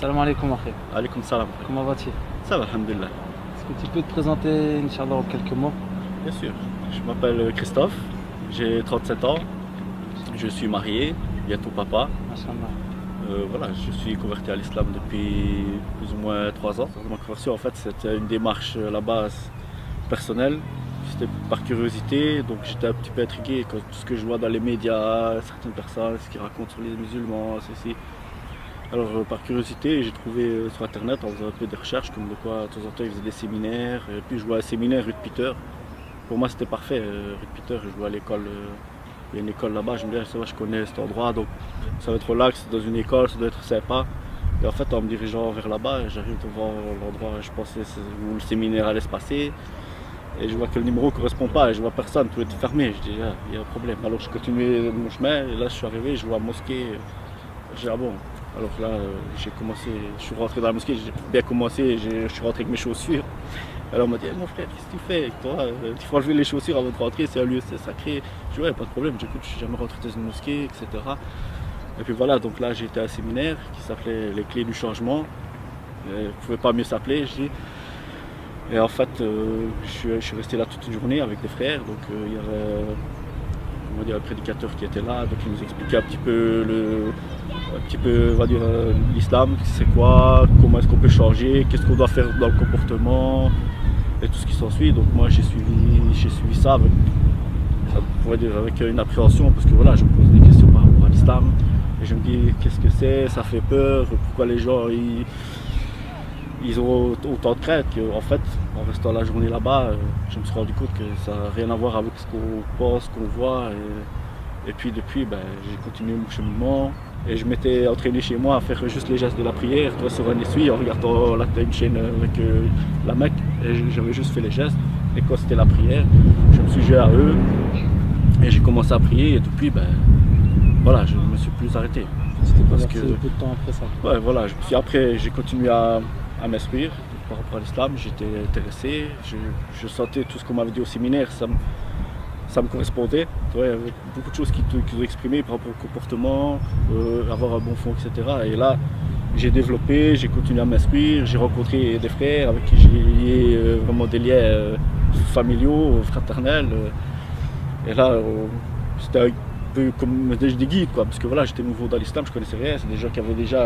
Salam alaikum, akhi. Alaykoum salam. Comment vas-tu? Ça va, alhamdulillah. Est-ce que tu peux te présenter, Inch'Allah, en quelques mots? Bien sûr. Je m'appelle Christophe, j'ai 37 ans, je suis marié, bientôt papa. Masha'Allah. Voilà, je suis converti à l'islam depuis plus ou moins 3 ans. Ma conversion, en fait, c'était une démarche à la base personnelle. C'était par curiosité, donc j'étais un petit peu intrigué quand tout ce que je vois dans les médias, certaines personnes, ce qu'ils racontent sur les musulmans, ceci. Alors par curiosité, j'ai trouvé sur internet en faisant un peu des recherches comme de quoi de temps en temps ils faisaient des séminaires. Et puis je vois un séminaire Ruth Peter. Pour moi c'était parfait, Ruth Peter, je vois à l'école, il y a une école là-bas, je me dis ça va, je connais cet endroit, donc ça va être relax, dans une école, ça doit être sympa. Et en fait en me dirigeant vers là-bas, j'arrive devant l'endroit où je pensais où le séminaire allait se passer. Et je vois que le numéro ne correspond pas et je vois personne, tout est fermé. Je dis, ah, il y a un problème. Alors je continuais mon chemin et là je suis arrivé, je vois la mosquée. Je dis, ah bon. Alors là j'ai commencé, je suis rentré dans la mosquée, j'ai bien commencé, je suis rentré avec mes chaussures. Alors on m'a dit, mon frère, qu'est-ce que tu fais? Toi, il faut enlever les chaussures avant de rentrer, c'est un lieu sacré. Je dis, ouais, pas de problème, j'écoute, je suis jamais rentré dans une mosquée, etc. Et puis voilà, donc là j'ai été à un séminaire qui s'appelait Les Clés du Changement. Il ne pouvait pas mieux s'appeler, je dis. Et en fait, je suis resté là toute une journée avec des frères. Donc il y avait un prédicateur qui était là, donc il nous expliquait un petit peu on va dire, l'islam, c'est quoi, comment est-ce qu'on peut changer, qu'est-ce qu'on doit faire dans le comportement et tout ce qui s'ensuit. Donc moi j'ai suivi ça avec, on va dire, avec une appréhension parce que voilà, je me pose des questions par rapport à l'islam et je me dis qu'est-ce que c'est, ça fait peur, pourquoi les gens ils ont autant de crainte qu'en fait, en restant la journée là-bas, je me suis rendu compte que ça n'a rien à voir avec ce qu'on pense, ce qu'on voit. Et puis depuis, j'ai continué mon cheminement et je m'étais entraîné chez moi à faire juste les gestes de la prière, toi, sur un essuie, en regardant une chaîne avec la Mecque, et j'avais juste fait les gestes. Et quand c'était la prière, je me suis joint à eux et j'ai commencé à prier et depuis, voilà, je ne me suis plus arrêté. C'était parce que peu de temps après ça. Ouais, voilà, après j'ai continué à m'instruire par rapport à l'islam, j'étais intéressé, je sentais tout ce qu'on m'avait dit au séminaire, ça me correspondait. Ouais, il y avait beaucoup de choses qui ont exprimé par rapport au comportement, avoir un bon fond, etc. Et là, j'ai développé, j'ai continué à m'instruire, j'ai rencontré des frères avec qui j'ai lié vraiment des liens familiaux, fraternels. Et là, c'était un peu comme des guides, quoi, parce que voilà, j'étais nouveau dans l'islam, je connaissais rien, c'est des gens qui avaient déjà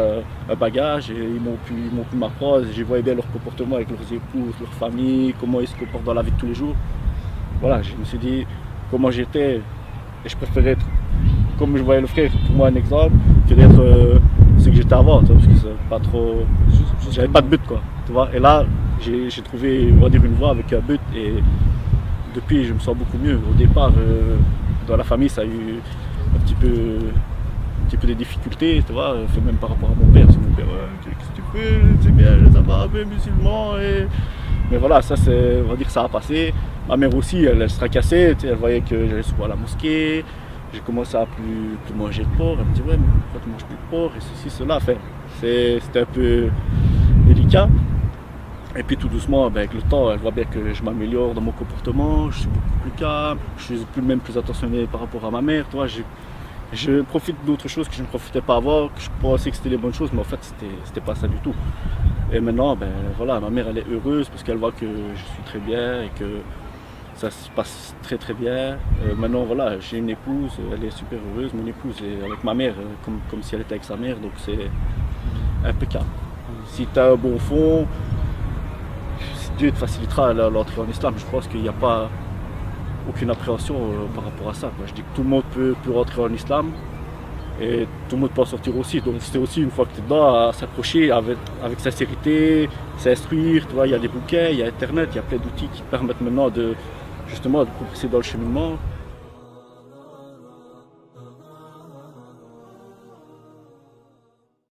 un bagage et ils m'ont pu m'apprendre, je voyais bien leur comportement avec leurs épouses, leur famille, comment ils se comportent dans la vie de tous les jours. Voilà, je me suis dit comment j'étais et je préférais être comme je voyais le frère, pour moi un exemple, que d'être ce que j'étais avant, parce que c'est pas trop, j'avais pas de but, quoi, tu vois. Et là, j'ai trouvé, on va dire, une voie avec un but et depuis je me sens beaucoup mieux. Au départ, dans la famille, ça a eu un petit peu des difficultés, tu vois, même par rapport à mon père. Mon père, qu'est-ce que tu fais, c'est bien, ça va, mais musulman. Mais voilà, ça, on va dire que ça a passé. Ma mère aussi, elle se tracassait, elle voyait que j'allais souvent à la mosquée. J'ai commencé à plus manger de porc. Elle me dit, ouais, mais pourquoi tu manges plus de porc et ceci, cela. Enfin, c'était un peu délicat. Et puis tout doucement, avec le temps, elle voit bien que je m'améliore dans mon comportement, je suis beaucoup plus calme, je suis même plus attentionné par rapport à ma mère. Tu vois, je profite d'autres choses que je ne profitais pas avant, que je pensais que c'était les bonnes choses, mais en fait c'était pas ça du tout. Et maintenant, voilà, ma mère elle est heureuse parce qu'elle voit que je suis très bien et que ça se passe très très bien. Maintenant voilà, j'ai une épouse, elle est super heureuse, mon épouse est avec ma mère comme si elle était avec sa mère, donc c'est impeccable. Si tu as un bon fond, Dieu te facilitera l'entrée en islam. Je pense qu'il n'y a pas aucune appréhension par rapport à ça, quoi. Je dis que tout le monde peut rentrer en islam et tout le monde peut en sortir aussi. Donc c'est aussi une fois que tu es dedans à s'approcher avec sincérité, s'instruire. Tu vois, il y a des bouquins, il y a internet, il y a plein d'outils qui te permettent maintenant de progresser dans le cheminement.